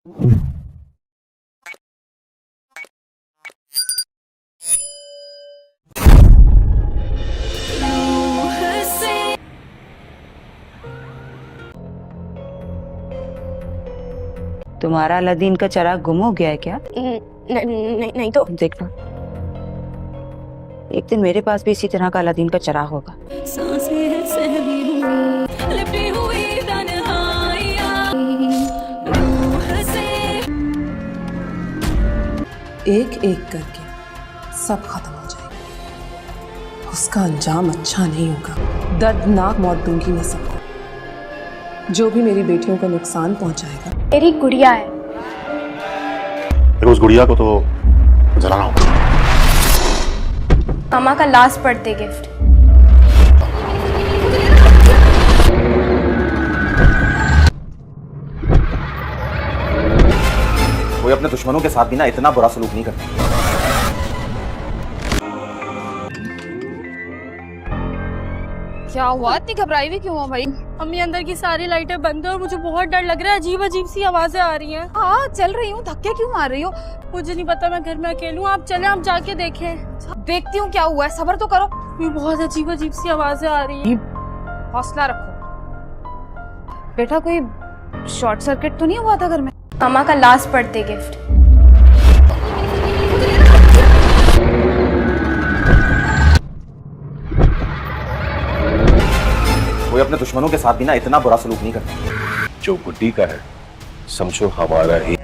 तुम्हारा अलादीन का चिराग गुम हो गया है क्या? नहीं तो देखना, एक दिन मेरे पास भी इसी तरह का अलादीन का चिराग होगा। एक एक करके सब खत्म हो जाएगा। उसका अंजाम अच्छा नहीं होगा। दर्दनाक मौत दूंगी मैं सबको। जो भी मेरी बेटियों को नुकसान पहुंचाएगा। मेरी गुड़िया है। उस गुड़िया को तो जलाना होगा। मामा का लास्ट बर्थडे गिफ्ट। कोई अपने दुश्मनों के साथ भी ना इतना बुरा सलूक नहीं करता। क्या हुआ? इतनी घबराई हुई क्यों हो भाई? अम्मी, अंदर की सारी लाइटें बंद है और मुझे बहुत डर लग रहा है। अजीब अजीब सी आवाजें आ रही हैं। हाँ चल रही हूँ, धक्के क्यों मार रही हो? मुझे नहीं पता, मैं घर में अकेली हूँ। आप चले, आप जाके देखें। देखती हूँ क्या हुआ है, सब्र तो करो। ये बहुत अजीब अजीब सी आवाजें आ रही हैं। हौसला रखो बेटा। कोई शॉर्ट सर्किट तो नहीं हुआ था घर में? मामा का लास्ट बर्थडे गिफ्ट। कोई अपने दुश्मनों के साथ भी ना इतना बुरा सलूक नहीं करता। जो गुड्डी का है समझो हमारा ही।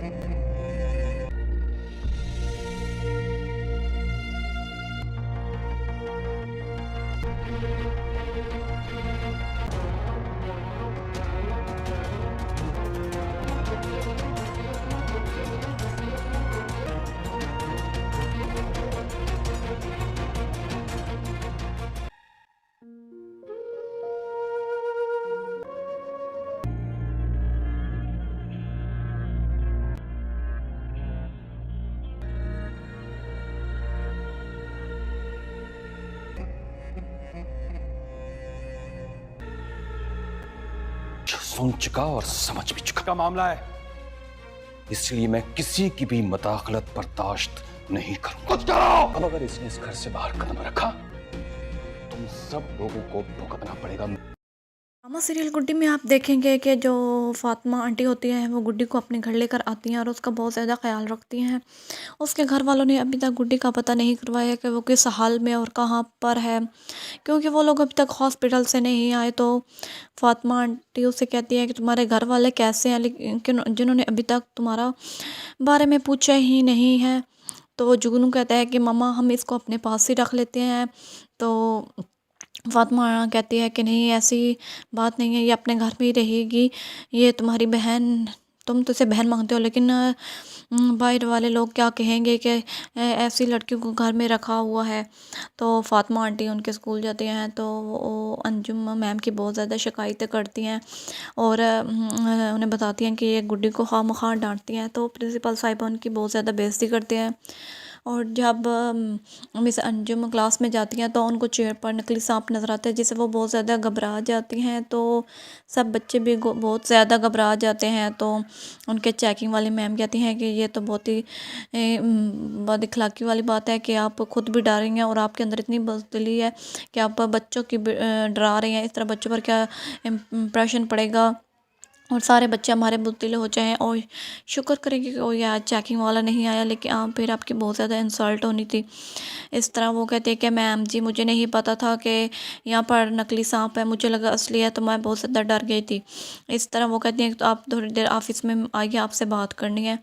सुन चुका और समझ भी चुका का मामला है, इसलिए मैं किसी की भी मदाखलत बर्दाश्त नहीं करूंगा। कुछ करो। अब अगर इसने इस घर से बाहर कदम रखा, तुम सब लोगों को भुगतना पड़ेगा। ड्रामा सीरियल गुड्डी में आप देखेंगे कि जो फातिमा आंटी होती हैं वो गुड्डी को अपने घर लेकर आती हैं और उसका बहुत ज़्यादा ख्याल रखती हैं। उसके घर वालों ने अभी तक गुड्डी का पता नहीं करवाया कि वो किस हाल में और कहाँ पर है, क्योंकि वो लोग अभी तक हॉस्पिटल से नहीं आए। तो फातिमा आंटी उससे कहती है कि तुम्हारे घर वाले कैसे हैं, लेकिन जिन्होंने अभी तक तुम्हारा बारे में पूछा ही नहीं है। तो जुगनू कहता है कि मम्मा हम इसको अपने पास ही रख लेते हैं। तो फातिमा कहती है कि नहीं, ऐसी बात नहीं है, ये अपने घर में ही रहेगी। ये तुम्हारी बहन, तुम तो इसे बहन मांगते हो, लेकिन बाहर वाले लोग क्या कहेंगे कि ऐसी लड़की को घर में रखा हुआ है। तो फातिमा आंटी उनके स्कूल जाती हैं तो वो अंजुम मैम की बहुत ज़्यादा शिकायतें करती हैं और उन्हें बताती हैं कि ये गुड्डी को खामखा डांटती हैं। तो प्रिंसिपल साहिबा उनकी बहुत ज़्यादा बेइज्जती करते हैं। और जब मिस अंजुम क्लास में जाती हैं तो उनको चेयर पर नकली सांप नज़र आता है, जिससे वो बहुत ज़्यादा घबरा जाती हैं। तो सब बच्चे भी बहुत ज़्यादा घबरा जाते हैं। तो उनके चेकिंग वाली मैम कहती हैं कि ये तो बहुत ही बदअखलाक़ी वाली बात है कि आप खुद भी डर रही हैं और आपके अंदर इतनी बुज़दिली है कि आप बच्चों की डरा रही हैं। इस तरह बच्चों पर क्या इम्प्रेशन पड़ेगा और सारे बच्चे हमारे बुज़दिले हो जाएं। और शुक्र करेंगे कि कोई आज चेकिंग वाला नहीं आया, लेकिन फिर आपकी बहुत ज़्यादा इंसल्ट होनी थी। इस तरह वो कहते हैं कि मैम जी मुझे नहीं पता था कि यहाँ पर नकली सांप है, मुझे लगा असली है, तो मैं बहुत ज़्यादा डर गई थी। इस तरह वो कहती हैं कि तो आप थोड़ी देर ऑफिस में आइए, आपसे बात करनी है।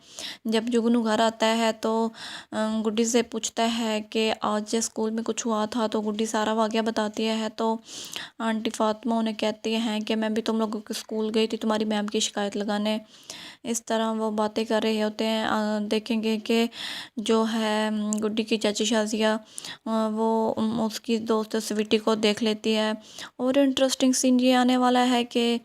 जब जुगनू घर आता है तो गुड्डी से पूछता है कि आज स्कूल में कुछ हुआ था। तो गुड्डी सारा वाक़या बताती है। तो आंटी फातिमा उन्हें कहती हैं कि मैं भी तुम लोगों के स्कूल गई थी तुम्हारी मैम की शिकायत लगाने। इस तरह वो बातें कर रहे होते हैं। देखेंगे कि जो है गुड्डी की चाची शाजिया वो उसकी दोस्त स्वीटी को देख लेती है। और इंटरेस्टिंग सीन ये आने वाला है कि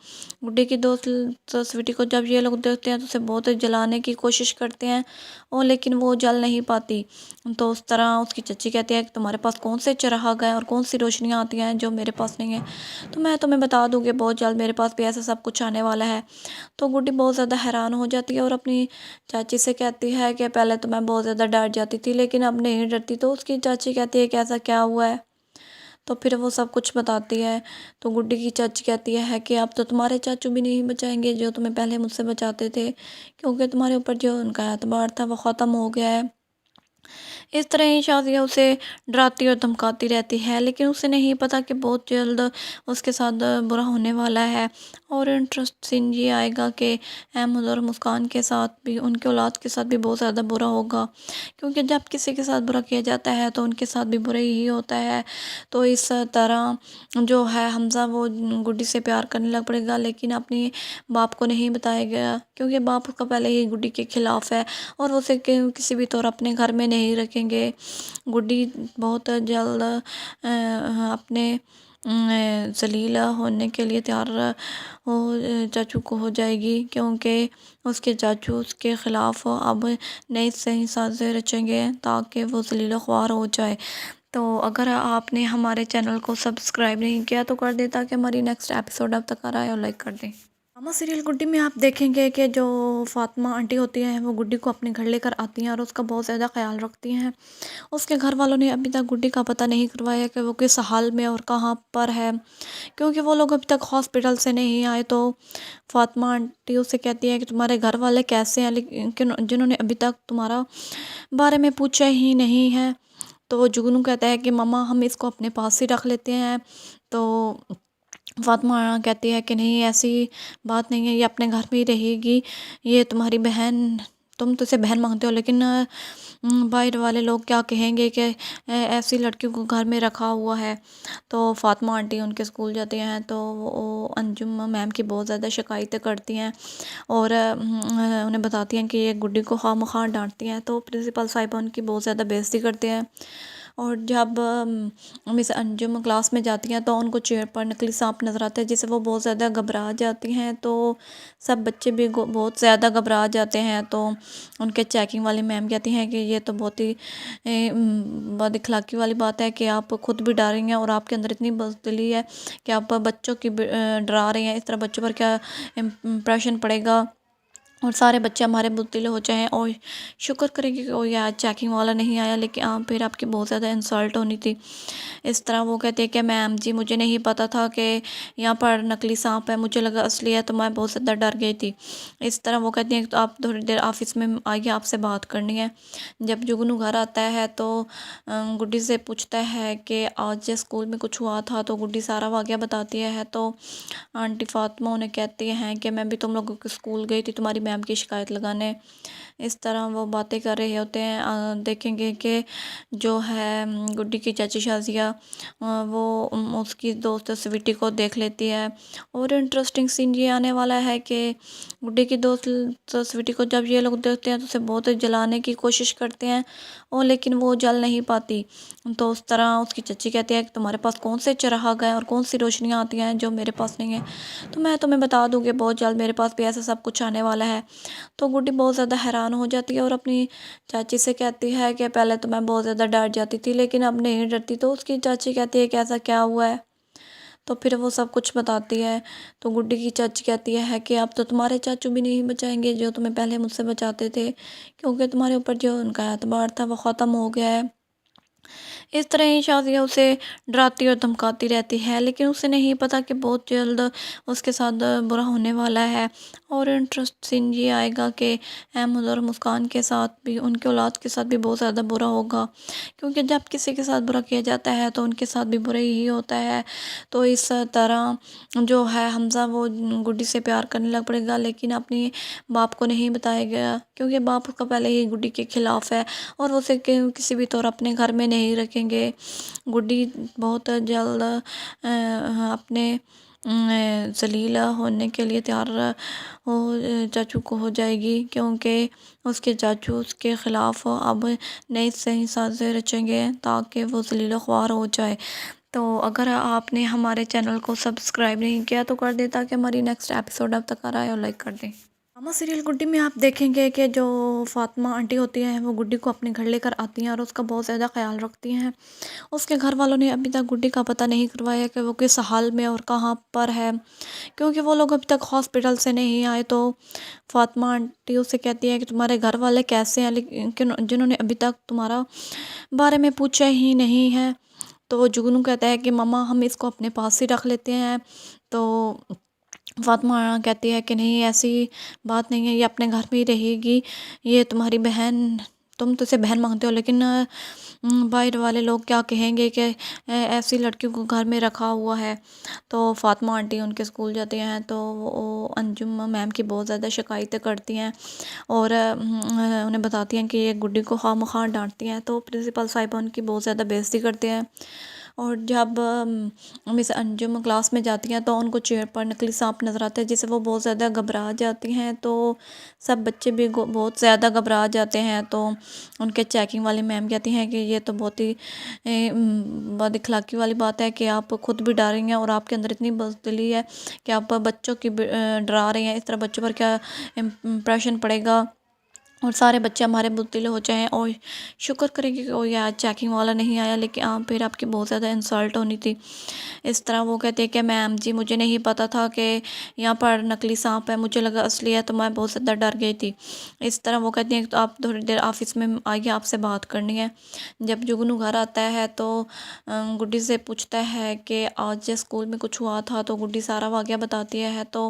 गुड्डी की दोस्त स्वीटी को जब ये लोग देखते हैं तो उसे बहुत जलाने की कोशिश करते हैं और लेकिन वो जल नहीं पाती। तो उस तरह उसकी चाची कहती है कि तुम्हारे पास कौन से चिराग हैं और कौन सी रोशनियाँ आती हैं जो मेरे पास नहीं है। तो मैं तुम्हें बता दूँगी बहुत जल्द मेरे पास भी ऐसा सब कुछ आने वाला है। तो गुड्डी बहुत ज़्यादा हैरान हैरान हो जाती है और अपनी चाची से कहती है कि पहले तो मैं बहुत ज़्यादा डर जाती थी लेकिन अब नहीं डरती। तो उसकी चाची कहती है कि ऐसा क्या हुआ है, तो फिर वो सब कुछ बताती है। तो गुड्डी की चाची कहती है कि अब तो तुम्हारे चाचू भी नहीं बचाएंगे जो तुम्हें पहले मुझसे बचाते थे, क्योंकि तुम्हारे ऊपर जो उनका एतबार था वो ख़त्म हो गया है। इस तरह ही शाज़िया उसे डराती और धमकाती रहती है, लेकिन उसे नहीं पता कि बहुत जल्द उसके साथ बुरा होने वाला है। और इंटरेस्ट सीन ये आएगा कि अहमद और मुस्कान के साथ भी, उनके औलाद के साथ भी बहुत ज़्यादा बुरा होगा, क्योंकि जब किसी के साथ बुरा किया जाता है तो उनके साथ भी बुरा ही होता है। तो इस तरह जो है हमज़ा वो गुड्डी से प्यार करने लग पड़ेगा, लेकिन अपने बाप को नहीं बताएगा, क्योंकि बाप उसका पहले ही गुड्डी के ख़िलाफ़ है और वो उसे किसी भी तौर अपने घर में नहीं रखेंगे। गुड्डी बहुत जल्द अपने ज़लील होने के लिए तैयार हो चाचू को हो जाएगी, क्योंकि उसके चाचू उसके ख़िलाफ़ अब नई सही साज़ें रचेंगे ताकि वो ज़लील ख्वार हो जाए। तो अगर आपने हमारे चैनल को सब्सक्राइब नहीं किया तो कर दें, ताकि हमारी नेक्स्ट एपिसोड अब तक आ रहा है, और लाइक कर दें। ड्रामा सीरियल गुड्डी में आप देखेंगे कि जो फातिमा आंटी होती हैं वो गुड्डी को अपने घर लेकर आती हैं और उसका बहुत ज़्यादा ख्याल रखती हैं। उसके घर वालों ने अभी तक गुड्डी का पता नहीं करवाया कि वो किस हाल में और कहाँ पर है, क्योंकि वो लोग अभी तक हॉस्पिटल से नहीं आए। तो फातिमा आंटी उससे कहती है कि तुम्हारे घर वाले कैसे हैं, लेकिन जिन्होंने अभी तक तुम्हारा बारे में पूछा ही नहीं है। तो जुगनू कहता है कि मम्मा हम इसको अपने पास ही रख लेते हैं। तो फातिमा कहती है कि नहीं, ऐसी बात नहीं है, ये अपने घर में ही रहेगी, ये तुम्हारी बहन, तुम तो इसे बहन मांगते हो, लेकिन बाहर वाले लोग क्या कहेंगे कि ऐसी लड़की को घर में रखा हुआ है। तो फातिमा आंटी उनके स्कूल जाती हैं तो वो अंजुम मैम की बहुत ज़्यादा शिकायतें करती हैं और उन्हें बताती हैं कि ये गुड्डी को खामखा डांटती हैं। तो प्रिंसिपल साहिबा उनकी बहुत ज़्यादा बेइज्जती करते हैं। और जब मिस अंजुम क्लास में जाती हैं तो उनको चेयर पर नकली सांप नज़र आता है, जिससे वो बहुत ज़्यादा घबरा जाती हैं। तो सब बच्चे भी बहुत ज़्यादा घबरा जाते हैं। तो उनके चेकिंग वाली मैम कहती हैं कि ये तो बहुत ही बदअखलाक़ी वाली बात है कि आप खुद भी डर रही हैं और आपके अंदर इतनी बुज़दिली है कि आप बच्चों की डरा रही हैं। इस तरह बच्चों पर क्या इम्प्रेशन पड़ेगा और सारे बच्चे हमारे बुज़दिले हो जाएं। और शुक्र करेंगे कि कोई आज चेकिंग वाला नहीं आया, लेकिन फिर आपकी बहुत ज़्यादा इंसल्ट होनी थी। इस तरह वो कहते हैं कि मैम जी मुझे नहीं पता था कि यहाँ पर नकली सांप है, मुझे लगा असली है, तो मैं बहुत ज़्यादा डर गई थी। इस तरह वो कहती हैं कि तो आप थोड़ी देर ऑफिस में आइए, आपसे बात करनी है। जब जुगनू घर आता है तो गुड्डी से पूछता है कि आज स्कूल में कुछ हुआ था। तो गुड्डी सारा वाक़या बताती है। तो आंटी फातिमा उन्हें कहती हैं कि मैं भी तुम लोगों के स्कूल गई थी तुम्हारी मैम की शिकायत लगाने। इस तरह वो बातें कर रहे होते हैं। देखेंगे कि जो है गुड्डी की चाची शाज़िया वो उसकी दोस्त स्वीटी को देख लेती है। और इंटरेस्टिंग सीन ये आने वाला है कि गुड्डी की दोस्त स्वीटी को जब ये लोग देखते हैं तो उसे बहुत जलाने की कोशिश करते हैं, और लेकिन वो जल नहीं पाती। तो उस तरह उसकी चाची कहती है कि तुम्हारे पास कौन से चिराग हैं और कौन सी रोशनियाँ आती हैं जो मेरे पास नहीं है। तो मैं तुम्हें बता दूँगी बहुत जल्द मेरे पास भी ऐसा सब कुछ आने वाला है। तो गुड्डी बहुत ज़्यादा हैरान हो जाती है और अपनी चाची से कहती है कि पहले तो मैं बहुत ज़्यादा डर जाती थी लेकिन अब नहीं डरती। तो उसकी चाची कहती है कि ऐसा क्या हुआ है, तो फिर वो सब कुछ बताती है। तो गुड्डी की चाची कहती है कि अब तो तुम्हारे चाचू भी नहीं बचाएंगे जो तुम्हें पहले मुझसे बचाते थे, क्योंकि तुम्हारे ऊपर जो उनका एतबार था वो ख़त्म हो गया है। इस तरह ही शाज़िया उसे डराती और धमकाती रहती है, लेकिन उसे नहीं पता कि बहुत जल्द उसके साथ बुरा होने वाला है। और इंटरेस्ट सीन ये आएगा कि अहमद और मुस्कान के साथ भी, उनके औलाद के साथ भी बहुत ज़्यादा बुरा होगा, क्योंकि जब किसी के साथ बुरा किया जाता है तो उनके साथ भी बुरा ही होता है। तो इस तरह जो है हमज़ा वो गुड्डी से प्यार करने लग पड़ेगा, लेकिन अपने बाप को नहीं बताएगा, क्योंकि बाप उसका पहले ही गुड्डी के ख़िलाफ़ है और वो उसे किसी भी तौर अपने घर में नहीं रखेंगे। गुड्डी बहुत जल्द अपने ज़लील होने के लिए तैयार हो चाचू को हो जाएगी, क्योंकि उसके चाचू उसके ख़िलाफ़ अब नई सही साज़ें रचेंगे ताकि वो ज़लील ख्वार हो जाए। तो अगर आपने हमारे चैनल को सब्सक्राइब नहीं किया तो कर दें, ताकि हमारी नेक्स्ट एपिसोड अब तक आ रहा है, और लाइक कर दें। मामा सीरियल गुड्डी में आप देखेंगे कि जो फातिमा आंटी होती हैं वो गुड्डी को अपने घर लेकर आती हैं और उसका बहुत ज़्यादा ख्याल रखती हैं। उसके घर वालों ने अभी तक गुड्डी का पता नहीं करवाया कि वो किस हाल में और कहाँ पर है, क्योंकि वो लोग अभी तक हॉस्पिटल से नहीं आए। तो फातिमा आंटी उससे कहती है कि तुम्हारे घर वाले कैसे हैं, लेकिन जिन्होंने अभी तक तुम्हारा बारे में पूछा ही नहीं है। तो जुगनू कहता है कि मम्मा हम इसको अपने पास ही रख लेते हैं। तो फातिमा कहती है कि नहीं, ऐसी बात नहीं है, ये अपने घर में ही रहेगी, ये तुम्हारी बहन, तुम तो इसे बहन मांगते हो, लेकिन बाहर वाले लोग क्या कहेंगे कि ऐसी लड़की को घर में रखा हुआ है। तो फातिमा आंटी उनके स्कूल जाती हैं तो वो अंजुम मैम की बहुत ज़्यादा शिकायतें करती हैं और उन्हें बताती हैं कि ये गुड्डी को खामखा डांटती हैं। तो प्रिंसिपल साहिबा उनकी बहुत ज़्यादा बेइज्जती करते हैं। और जब मिस अंजुम क्लास में जाती हैं तो उनको चेयर पर नकली सांप नज़र आता है, जिससे वो बहुत ज़्यादा घबरा जाती हैं। तो सब बच्चे भी बहुत ज़्यादा घबरा जाते हैं। तो उनके चेकिंग वाली मैम कहती हैं कि ये तो बहुत ही बदअखलाक़ी वाली बात है कि आप खुद भी डर रही हैं और आपके अंदर इतनी बुज़दिली है कि आप बच्चों की डरा रही हैं। इस तरह बच्चों पर क्या इम्प्रेशन पड़ेगा और सारे बच्चे हमारे बुज़दिले हो जाएं। और शुक्र करेंगे कि कोई आज चेकिंग वाला नहीं आया, लेकिन फिर आपकी बहुत ज़्यादा इंसल्ट होनी थी। इस तरह वो कहते हैं कि मैम जी मुझे नहीं पता था कि यहाँ पर नकली सांप है, मुझे लगा असली है, तो मैं बहुत ज़्यादा डर गई थी। इस तरह वो कहती हैं कि तो आप थोड़ी देर ऑफिस में आइए, आपसे बात करनी है। जब जुगनू घर आता है तो गुड्डी से पूछता है कि आज स्कूल में कुछ हुआ था। तो गुड्डी सारा वाक़या बताती है। तो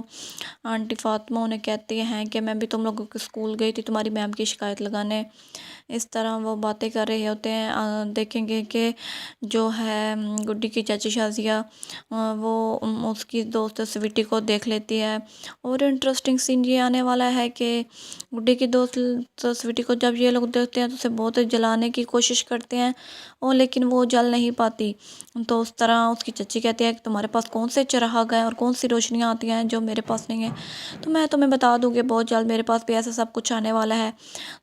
आंटी फातिमा उन्हें कहती हैं कि मैं भी तुम लोगों के स्कूल गई थी तुम्हारी मैम की शिकायत लगाने। इस तरह वो बातें कर रहे होते हैं। देखेंगे कि जो है गुड्डी की चाची शाजिया वो उसकी दोस्त स्वीटी को देख लेती है। और इंटरेस्टिंग सीन ये आने वाला है कि गुड्डी की दोस्त स्वीटी को जब ये लोग देखते हैं तो उसे बहुत जलाने की कोशिश करते हैं और लेकिन वो जल नहीं पाती। तो उस तरह उसकी चाची कहती है कि तुम्हारे पास कौन से चिराग हैं और कौन सी रोशनियाँ आती हैं जो मेरे पास नहीं है, तो मैं तुम्हें बता दूँगी बहुत जल्द मेरे पास भी ऐसा सब कुछ आने वाला है।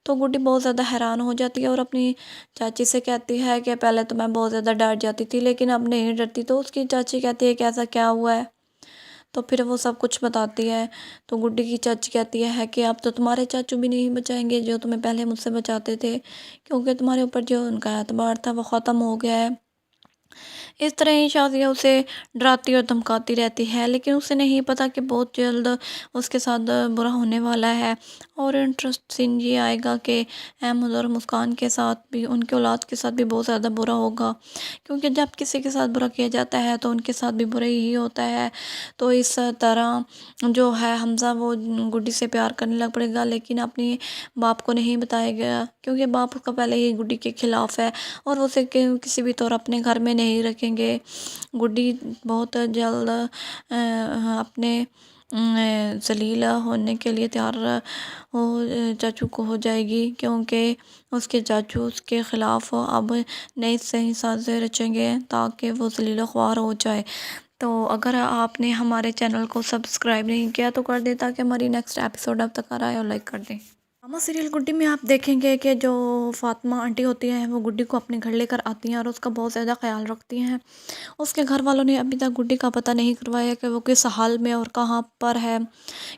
तो गुड्डी बहुत ज़्यादा हैरान हो जाती है और अपनी चाची से कहती है कि पहले तो मैं बहुत ज़्यादा डर जाती थी लेकिन अब नहीं डरती। तो उसकी चाची कहती है कि ऐसा क्या हुआ है, तो फिर वो सब कुछ बताती है। तो गुड्डी की चाची कहती है कि अब तो तुम्हारे चाचू भी नहीं बचाएंगे जो तुम्हें पहले मुझसे बचाते थे, क्योंकि तुम्हारे ऊपर जो उनका एतबार था वो ख़त्म हो गया है। इस तरह ही शाजिया उसे डराती और धमकाती रहती है, लेकिन उसे नहीं पता कि बहुत जल्द उसके साथ बुरा होने वाला है। और इंटरेस्टिंग ये आएगा कि अहमद और मुस्कान के साथ भी, उनके औलाद के साथ भी बहुत ज़्यादा बुरा होगा, क्योंकि जब किसी के साथ बुरा किया जाता है तो उनके साथ भी बुरा ही होता है। तो इस तरह जो है हमज़ा वो गुड्डी से प्यार करने लग पड़ेगा, लेकिन अपने बाप को नहीं बताएगा क्योंकि बाप उसका पहले ही गुड्डी के ख़िलाफ़ है और वो उसे किसी भी तौर अपने घर में नहीं रखेंगे। गुड्डी बहुत जल्द अपने जलील होने के लिए तैयार हो चाचू को हो जाएगी, क्योंकि उसके चाचू उसके ख़िलाफ़ अब नई सही साज़ें रचेंगे ताकि वो जलील ख्वार हो जाए। तो अगर आपने हमारे चैनल को सब्सक्राइब नहीं किया तो कर दें ताकि हमारी नेक्स्ट एपिसोड अब तक आ रहा है, और लाइक कर दें। मामा सीरियल गुड्डी में आप देखेंगे कि जो फातिमा आंटी होती हैं वो गुड्डी को अपने घर लेकर आती हैं और उसका बहुत ज़्यादा ख्याल रखती हैं। उसके घर वालों ने अभी तक गुड्डी का पता नहीं करवाया कि वो किस हाल में और कहाँ पर है,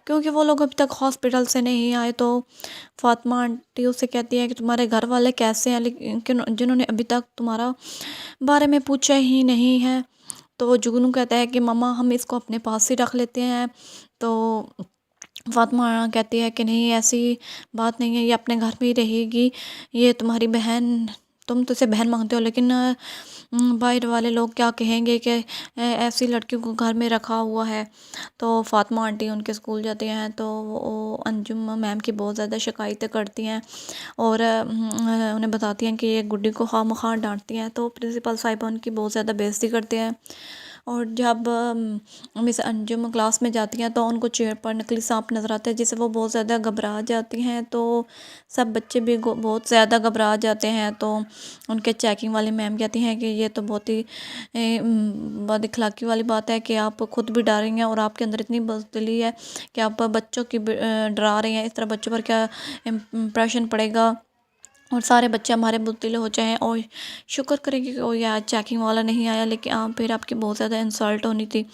क्योंकि वो लोग अभी तक हॉस्पिटल से नहीं आए। तो फातिमा आंटी उससे कहती है कि तुम्हारे घर वाले कैसे हैं, लेकिन जिन्होंने अभी तक तुम्हारा बारे में पूछा ही नहीं है। तो जुगनू कहता है कि मम्मा हम इसको अपने पास ही रख लेते हैं। तो फातिमा कहती है कि नहीं, ऐसी बात नहीं है, ये अपने घर में ही रहेगी, ये तुम्हारी बहन, तुम तो इसे बहन मांगते हो, लेकिन बाहर वाले लोग क्या कहेंगे कि ऐसी लड़की को घर में रखा हुआ है। तो फातिमा आंटी उनके स्कूल जाती हैं तो वो अंजुम मैम की बहुत ज़्यादा शिकायतें करती हैं और उन्हें बताती हैं कि ये गुड्डी को खामखा डांटती हैं। तो प्रिंसिपल साहिबा उनकी बहुत ज़्यादा बेइज्जती करते हैं। और जब मिस अंजुम क्लास में जाती हैं तो उनको चेयर पर नकली सांप नज़र आता है, जिससे वो बहुत ज़्यादा घबरा जाती हैं। तो सब बच्चे भी बहुत ज़्यादा घबरा जाते हैं। तो उनके चेकिंग वाली मैम कहती हैं कि ये तो बहुत ही बदअखलाक़ी वाली बात है कि आप खुद भी डर रही हैं और आपके अंदर इतनी बुज़दिली है कि आप बच्चों की डरा रही हैं। इस तरह बच्चों पर क्या इम्प्रेशन पड़ेगा। और सारे बच्चे हमारे बुद्धिले हो जाएं और शुक्र करेंगे कि कोई आज चेकिंग वाला नहीं आया, लेकिन फिर आपकी बहुत ज़्यादा इंसल्ट होनी थी।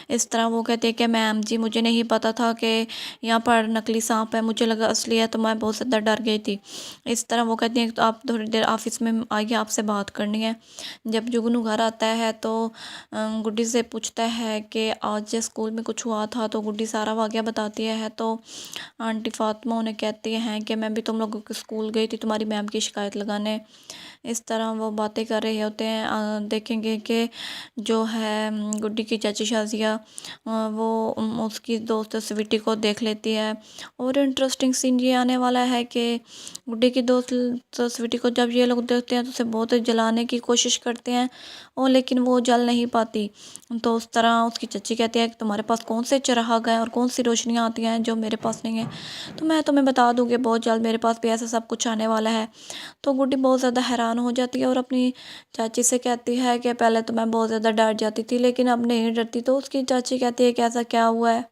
इस तरह वो कहते हैं कि मैम जी मुझे नहीं पता था कि यहाँ पर नकली सांप है, मुझे लगा असली है, तो मैं बहुत ज़्यादा डर गई थी। इस तरह वो कहती हैं तो आप थोड़ी देर ऑफिस में आइए, आपसे बात करनी है। जब जुगनू घर आता है तो गुड्डी से पूछता है कि आज स्कूल में कुछ हुआ था, तो गुड्डी सारा वाक़या बताती है। तो आंटी फातिमा उन्हें कहती हैं कि मैं भी तुम लोगों के स्कूल गई थी तुम्हारी मैम की शिकायत लगाने। इस तरह वो बातें कर रहे होते हैं। देखेंगे कि जो है गुड्डी की चाची शाजिया वो उसकी दोस्त स्वीटी को देख लेती है। और इंटरेस्टिंग सीन ये आने वाला है कि गुड्डी की दोस्त स्वीटी को जब ये लोग देखते हैं तो उसे बहुत जलाने की कोशिश करते हैं, और लेकिन वो जल नहीं पाती। तो उस तरह उसकी चच्ची कहती है कि तुम्हारे पास कौन से चिराग हैं और कौन सी रोशनियाँ आती हैं जो मेरे पास नहीं है। तो मैं तुम्हें बता दूँगी बहुत जल्द मेरे पास भी ऐसा सब कुछ आने वाला है। तो गुड्डी बहुत ज़्यादा हैरान हो जाती है और अपनी चाची से कहती है कि पहले तो मैं बहुत ज़्यादा डर जाती थी, लेकिन अब नहीं डरती। तो उसकी चाची कहती है कि ऐसा क्या हुआ है,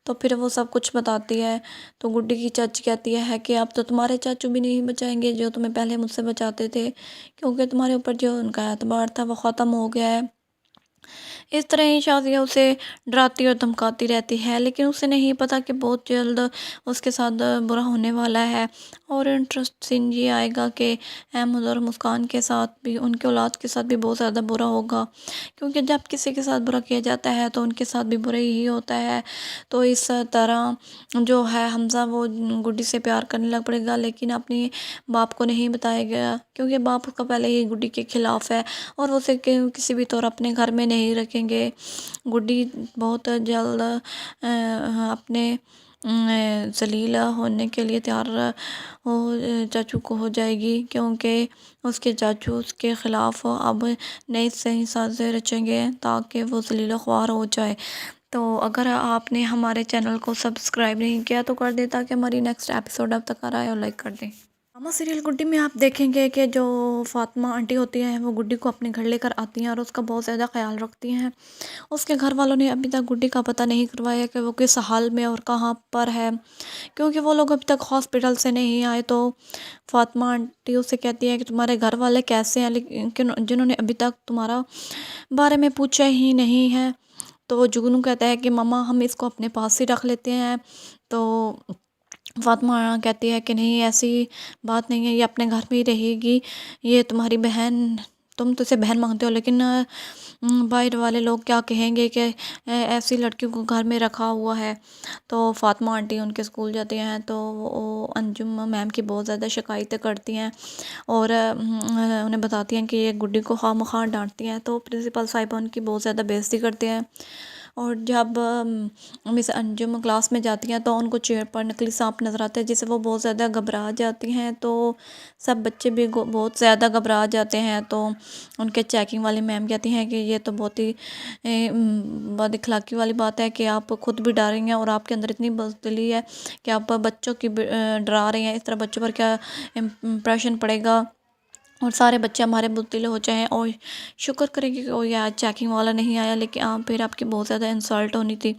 तो फिर वो सब कुछ बताती है। तो गुड्डी की चाची कहती है कि अब तो तुम्हारे चाचू भी नहीं बचाएंगे जो तुम्हें पहले मुझसे बचाते थे, क्योंकि तुम्हारे ऊपर जो उनका एतबार था वो ख़त्म हो गया है। इस तरह ही शाजिया उसे डराती और धमकाती रहती है, लेकिन उसे नहीं पता कि बहुत जल्द उसके साथ बुरा होने वाला है। और इंटरेस्ट सीन ये आएगा कि अहमद और मुस्कान के साथ भी, उनके औलाद के साथ भी बहुत ज़्यादा बुरा होगा, क्योंकि जब किसी के साथ बुरा किया जाता है तो उनके साथ भी बुरा ही होता है। तो इस तरह जो है हमज़ा वो गुड्डी से प्यार करने लग पड़ेगा, लेकिन अपने बाप को नहीं बताएगा, क्योंकि बाप उसका पहले ही गुड्डी के ख़िलाफ़ है और वो उसे किसी भी तौर अपने घर में नहीं रखेंगे। गुड्डी बहुत जल्द अपने ज़लील होने के लिए तैयार हो चाचू को हो जाएगी, क्योंकि उसके चाचू उसके ख़िलाफ़ अब नई सही साज़ें रचेंगे ताकि वो ज़लील ख्वार हो जाए। तो अगर आपने हमारे चैनल को सब्सक्राइब नहीं किया तो कर दें, ताकि हमारी नेक्स्ट एपिसोड अब तक आ रहा है, और लाइक कर दें। ड्रामा सीरियल गुड्डी में आप देखेंगे कि जो फातिमा आंटी होती हैं वो गुड्डी को अपने घर लेकर आती हैं और उसका बहुत ज़्यादा ख्याल रखती हैं। उसके घर वालों ने अभी तक गुड्डी का पता नहीं करवाया कि वो किस हाल में और कहाँ पर है, क्योंकि वो लोग अभी तक हॉस्पिटल से नहीं आए। तो फातिमा आंटी उससे कहती है कि तुम्हारे घर वाले कैसे हैं, लेकिन जिन्होंने अभी तक तुम्हारा बारे में पूछा ही नहीं है। तो जुगनू कहता है कि मम्मा हम इसको अपने पास ही रख लेते हैं। तो फातिमा कहती है कि नहीं, ऐसी बात नहीं है, ये अपने घर में ही रहेगी, ये तुम्हारी बहन, तुम तो इसे बहन मांगते हो, लेकिन बाहर वाले लोग क्या कहेंगे कि ऐसी लड़की को घर में रखा हुआ है। तो फातिमा आंटी उनके स्कूल जाती हैं तो वो अंजुम मैम की बहुत ज़्यादा शिकायतें करती हैं और उन्हें बताती हैं कि ये गुड्डी को खामखा डांटती हैं। तो प्रिंसिपल साहिबा उनकी बहुत ज़्यादा बेइज्जती करते हैं। और जब मिस अंजुम क्लास में जाती हैं तो उनको चेयर पर नकली सांप नज़र आता है, जिससे वो बहुत ज़्यादा घबरा जाती हैं। तो सब बच्चे भी बहुत ज़्यादा घबरा जाते हैं। तो उनके चेकिंग वाली मैम कहती हैं कि ये तो बहुत ही बदअखलाक़ी वाली बात है कि आप खुद भी डर रही हैं और आपके अंदर इतनी बुज़दिली है कि आप बच्चों की डरा रही हैं। इस तरह बच्चों पर क्या इम्प्रेशन पड़ेगा, और सारे बच्चे हमारे बुद्धिले हो जाएं और शुक्र करेंगे कि कोई आज चेकिंग वाला नहीं आया, लेकिन फिर आपकी बहुत ज़्यादा इंसल्ट होनी थी।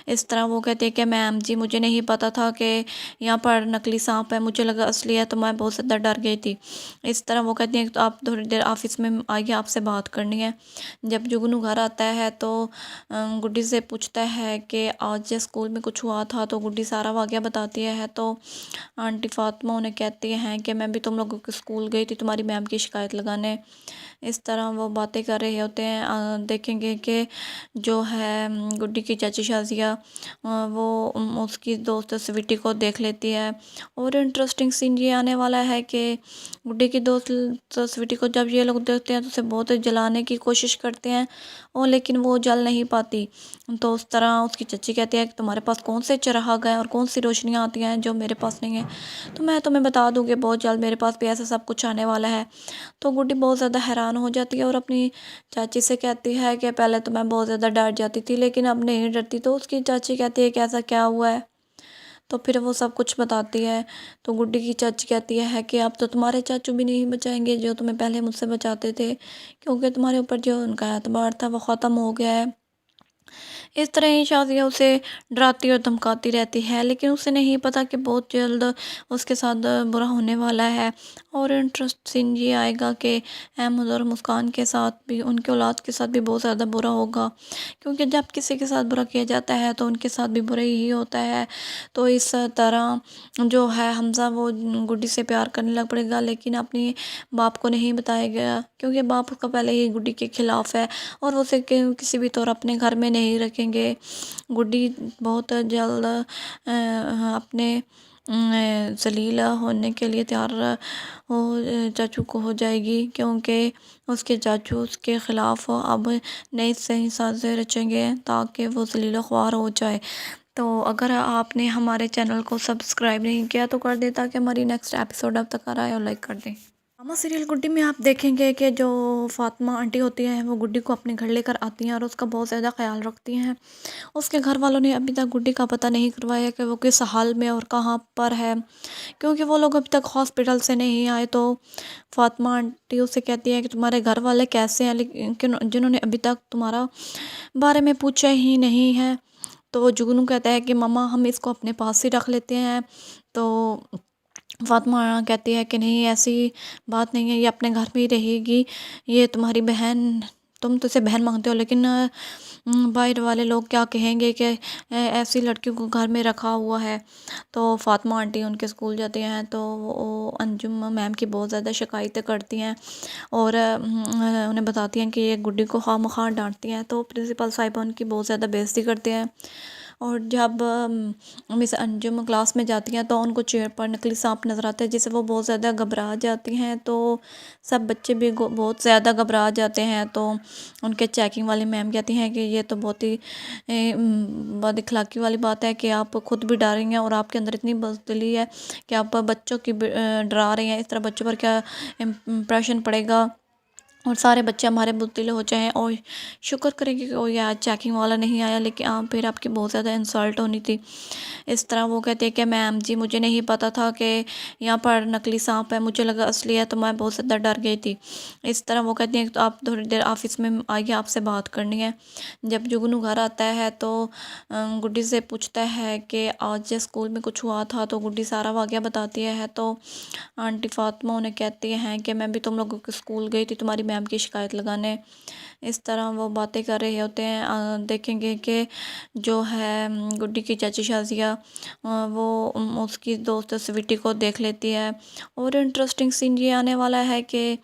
इस तरह वो कहते हैं कि मैम जी मुझे नहीं पता था कि यहाँ पर नकली सांप है, मुझे लगा असली है, तो मैं बहुत ज़्यादा डर गई थी। इस तरह वो कहती हैं तो आप थोड़ी देर ऑफिस में आइए, आपसे बात करनी है। जब जुगनू घर आता है तो गुड्डी से पूछता है कि आज स्कूल में कुछ हुआ था, तो गुड्डी सारा वाक़या बताती है। तो आंटी फातिमा उन्हें कहती हैं कि मैं भी तुम लोगों के स्कूल गई थी तुम्हारी मैम की शिकायत लगाने। इस तरह वो बातें कर रहे होते हैं। देखेंगे कि जो है गुड्डी की चाची शाजिया वो उसकी दोस्त स्वीटी को देख लेती है। और इंटरेस्टिंग सीन ये आने वाला है कि गुड्डी की दोस्त स्वीटी को जब ये लोग देखते हैं तो उसे बहुत जलाने की कोशिश करते हैं, और लेकिन वो जल नहीं पाती। तो उस तरह उसकी चच्ची कहती है कि तुम्हारे पास कौन से चिराग हैं और कौन सी रोशनियाँ आती हैं जो मेरे पास नहीं है। तो मैं तुम्हें बता दूँगी बहुत जल्द मेरे पास भी ऐसा सब कुछ आने वाला है। तो गुड्डी बहुत ज़्यादा हैरान हो जाती है और अपनी चाची से कहती है कि पहले तो मैं बहुत ज़्यादा डर जाती थी, लेकिन अब नहीं डरती। तो उसकी चाची कहती है कि ऐसा क्या हुआ है, तो फिर वो सब कुछ बताती है। तो गुड्डी की चाची कहती है कि अब तो तुम्हारे चाचू भी नहीं बचाएंगे जो तुम्हें पहले मुझसे बचाते थे, क्योंकि तुम्हारे ऊपर जो उनका एतबार था वो ख़त्म हो गया है। इस तरह ही शाज़िया उसे डराती और धमकाती रहती है, लेकिन उसे नहीं पता कि बहुत जल्द उसके साथ बुरा होने वाला है। और इंटरेस्ट सीन ये आएगा कि अहमद और मुस्कान के साथ भी, उनके औलाद के साथ भी बहुत ज़्यादा बुरा होगा, क्योंकि जब किसी के साथ बुरा किया जाता है तो उनके साथ भी बुरा ही होता है। तो इस तरह जो है हमज़ा वो गुड्डी से प्यार करने लग पड़ेगा, लेकिन अपने बाप को नहीं बताएगा, क्योंकि बाप उसका पहले ही गुड्डी के ख़िलाफ़ है और वो उसे किसी भी तौर अपने घर में नहीं रखेंगे। गुड्डी बहुत जल्द अपने ज़लील होने के लिए तैयार हो चाचू को हो जाएगी, क्योंकि उसके चाचू उसके ख़िलाफ़ अब नई सही साज़ें रचेंगे ताकि वो ज़लील ख्वार हो जाए। तो अगर आपने हमारे चैनल को सब्सक्राइब नहीं किया तो कर दें, ताकि हमारी नेक्स्ट एपिसोड अब तक आ रहा है, और लाइक कर दें। ड्रामा सीरियल गुड्डी में आप देखेंगे कि जो फातिमा आंटी होती हैं वो गुड्डी को अपने घर लेकर आती हैं और उसका बहुत ज़्यादा ख्याल रखती हैं। उसके घर वालों ने अभी तक गुड्डी का पता नहीं करवाया कि वो किस हाल में और कहाँ पर है, क्योंकि वो लोग अभी तक हॉस्पिटल से नहीं आए। तो फातिमा आंटी उससे कहती है कि तुम्हारे घर वाले कैसे हैं, लेकिन जिन्होंने अभी तक तुम्हारा बारे में पूछा ही नहीं है। तो जुगनू कहता है कि मम्मा हम इसको अपने पास ही रख लेते हैं। तो फातिमा कहती है कि नहीं, ऐसी बात नहीं है, ये अपने घर में ही रहेगी, ये तुम्हारी बहन, तुम तो इसे बहन मांगते हो, लेकिन बाहर वाले लोग क्या कहेंगे कि ऐसी लड़की को घर में रखा हुआ है। तो फातिमा आंटी उनके स्कूल जाती हैं तो वो अंजुम मैम की बहुत ज़्यादा शिकायतें करती हैं और उन्हें बताती हैं कि ये गुड्डी को खामखा डांटती हैं। तो प्रिंसिपल साहिबा उनकी बहुत ज़्यादा बेइज्जती करते हैं। और जब मिस अंजुम क्लास में जाती हैं तो उनको चेयर पर नकली सांप नज़र आता है, जिससे वो बहुत ज़्यादा घबरा जाती हैं। तो सब बच्चे भी बहुत ज़्यादा घबरा जाते हैं। तो उनके चेकिंग वाली मैम कहती हैं कि ये तो बहुत ही बदअखलाक़ी वाली बात है कि आप खुद भी डर रही हैं और आपके अंदर इतनी बुज़दिली है कि आप बच्चों की डरा रही हैं। इस तरह बच्चों पर क्या इम्प्रेशन पड़ेगा और सारे बच्चे हमारे बुज़दिले हो जाएं। और शुक्र करेंगे कि कोई आज चेकिंग वाला नहीं आया, लेकिन फिर आपकी बहुत ज़्यादा इंसल्ट होनी थी। इस तरह वो कहते हैं कि मैम जी मुझे नहीं पता था कि यहाँ पर नकली सांप है, मुझे लगा असली है, तो मैं बहुत ज़्यादा डर गई थी। इस तरह वो कहती हैं कि तो आप थोड़ी देर ऑफिस में आइए, आपसे बात करनी है। जब जुगनू घर आता है तो गुड्डी से पूछता है कि आज स्कूल में कुछ हुआ था। तो गुड्डी सारा वाक़या बताती है। तो आंटी फातिमा उन्हें कहती हैं कि मैं भी तुम लोगों के स्कूल गई थी तुम्हारी मैम की शिकायत लगाने। इस तरह वो बातें कर रहे होते हैं। देखेंगे कि जो है गुड्डी की चाची शाज़िया वो उसकी दोस्त स्वीटी को देख लेती है। और इंटरेस्टिंग सीन ये आने वाला है कि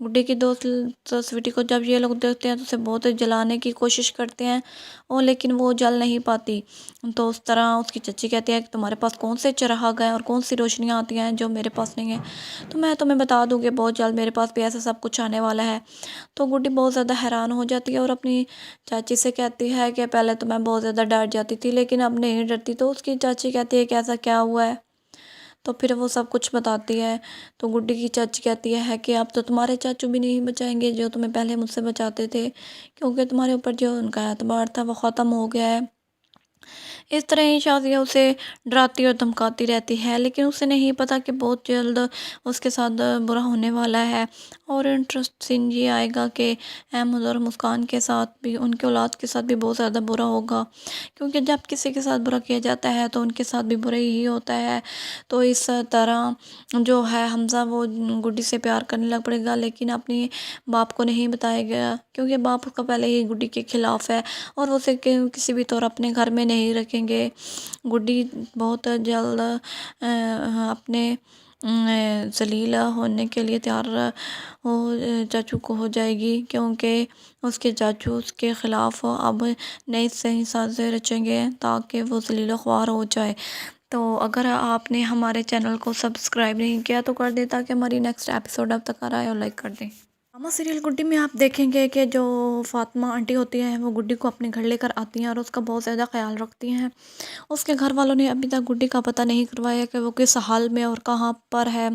गुड्डी की दोस्त स्वीटी को जब ये लोग देखते हैं तो उसे बहुत जलाने की कोशिश करते हैं, और लेकिन वो जल नहीं पाती। तो उस तरह उसकी चाची कहती है कि तुम्हारे पास कौन से चिराग हैं और कौन सी रोशनियाँ आती हैं जो मेरे पास नहीं है। तो मैं तुम्हें बता दूँगी बहुत जल्द मेरे पास भी ऐसा सब कुछ आने वाला है। तो गुड्डी बहुत ज़्यादा हैरान हो जाती है और अपनी चाची से कहती है कि पहले तो मैं बहुत ज़्यादा डर जाती थी, लेकिन अब नहीं डरती। तो उसकी चाची कहती है कि ऐसा क्या हुआ है। तो फिर वो सब कुछ बताती है। तो गुड्डी की चाची कहती है कि अब तो तुम्हारे चाचू भी नहीं बचाएंगे जो तुम्हें पहले मुझसे बचाते थे, क्योंकि तुम्हारे ऊपर जो उनका एतबार था वो ख़त्म हो गया है। इस तरह ही शाज़िया उसे डराती और धमकाती रहती है, लेकिन उसे नहीं पता कि बहुत जल्द उसके साथ बुरा होने वाला है। और इंटरेस्ट सीन ये आएगा कि अहमद और मुस्कान के साथ भी, उनके औलाद के साथ भी बहुत ज़्यादा बुरा होगा, क्योंकि जब किसी के साथ बुरा किया जाता है तो उनके साथ भी बुरा ही होता है। तो इस तरह जो है हमज़ा वो गुड्डी से प्यार करने लग पड़ेगा, लेकिन अपने बाप को नहीं बताएगा, क्योंकि बाप उसका पहले ही गुड्डी के ख़िलाफ़ है और वो उसे किसी भी तौर अपने घर में नहीं रखेंगे। गुड्डी बहुत जल्द अपने ज़लील होने के लिए तैयार हो चाचू को हो जाएगी, क्योंकि उसके चाचू उसके ख़िलाफ़ अब नई सही साज़ें रचेंगे ताकि वो ज़लील ख्वार हो जाए। तो अगर आपने हमारे चैनल को सब्सक्राइब नहीं किया तो कर दें, ताकि हमारी नेक्स्ट एपिसोड अब तक आ रहा है, और लाइक कर दें। ड्रामा सीरियल गुड्डी में आप देखेंगे कि जो फातिमा आंटी होती हैं वो गुड्डी को अपने घर लेकर आती हैं और उसका बहुत ज़्यादा ख्याल रखती हैं। उसके घर वालों ने अभी तक गुड्डी का पता नहीं करवाया कि वो किस हाल में और कहाँ पर है,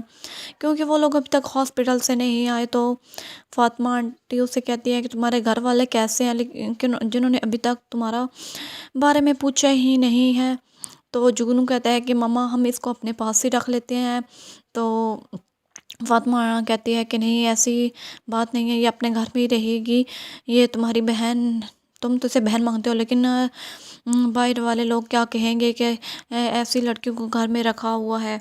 क्योंकि वो लोग अभी तक हॉस्पिटल से नहीं आए। तो फातिमा आंटी उससे कहती है कि तुम्हारे घर वाले कैसे हैं, लेकिन जिन्होंने अभी तक तुम्हारा बारे में पूछा ही नहीं है। तो जुगनू कहता है कि मम्मा हम इसको अपने पास ही रख लेते हैं। तो फातिमा कहती है कि नहीं, ऐसी बात नहीं है, ये अपने घर में ही रहेगी, ये तुम्हारी बहन, तुम तो इसे बहन मानते हो, लेकिन बाहर वाले लोग क्या कहेंगे कि ऐसी लड़कियों को घर में रखा हुआ है।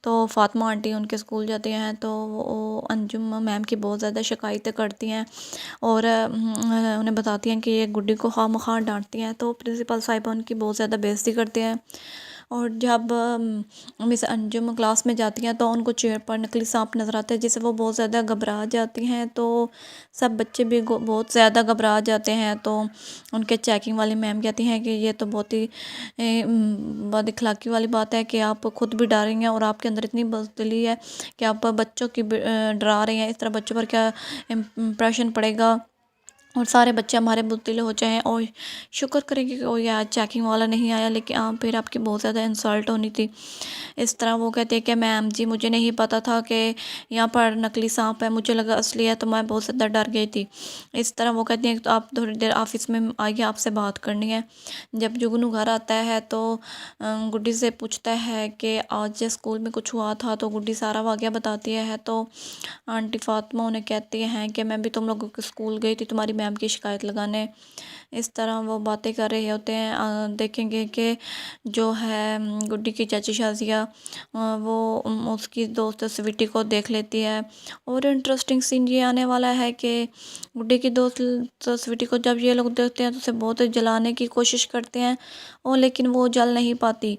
तो फातिमा आंटी उनके स्कूल जाती हैं तो वो अंजुम मैम की बहुत ज़्यादा शिकायतें करती हैं और उन्हें बताती हैं कि ये गुड्डी को खामखा डांटती हैं। तो प्रिंसिपल साहिबा उनकी बहुत ज़्यादा बेइज्जती करते हैं। और जब मिस अंजुम क्लास में जाती हैं तो उनको चेयर पर नकली सांप नज़र आता है, जिससे वो बहुत ज़्यादा घबरा जाती हैं। तो सब बच्चे भी बहुत ज़्यादा घबरा जाते हैं। तो उनके चेकिंग वाली मैम कहती हैं कि ये तो बहुत ही बदअखलाक़ी वाली बात है कि आप खुद भी डर रही हैं और आपके अंदर इतनी बुज़दिली है कि आप बच्चों की डरा रही हैं। इस तरह बच्चों पर क्या इम्प्रेशन पड़ेगा और सारे बच्चे हमारे बुज़दिले हो जाएं। और शुक्र करेंगे कि कोई आज चेकिंग वाला नहीं आया, लेकिन फिर आपकी बहुत ज़्यादा इंसल्ट होनी थी। इस तरह वो कहते हैं कि मैम जी मुझे नहीं पता था कि यहाँ पर नकली सांप है, मुझे लगा असली है, तो मैं बहुत ज़्यादा डर गई थी। इस तरह वो कहती हैं कि तो आप थोड़ी देर ऑफिस में आइए, आपसे बात करनी है। जब जुगनू घर आता है तो गुड्डी से पूछता है कि आज स्कूल में कुछ हुआ था। तो गुड्डी सारा वाक़या बताती है। तो आंटी फातिमा उन्हें कहती हैं कि मैं भी तुम लोगों के स्कूल गई थी तुम्हारी मैम की शिकायत लगाने। इस तरह वो बातें कर रहे होते हैं। देखेंगे कि जो है गुड्डी की चाची शाजिया वो उसकी दोस्त स्वीटी को देख लेती है। और इंटरेस्टिंग सीन ये आने वाला है कि गुड्डी की दोस्त स्वीटी को जब ये लोग देखते हैं तो उसे बहुत जलाने की कोशिश करते हैं और लेकिन वो जल नहीं पाती।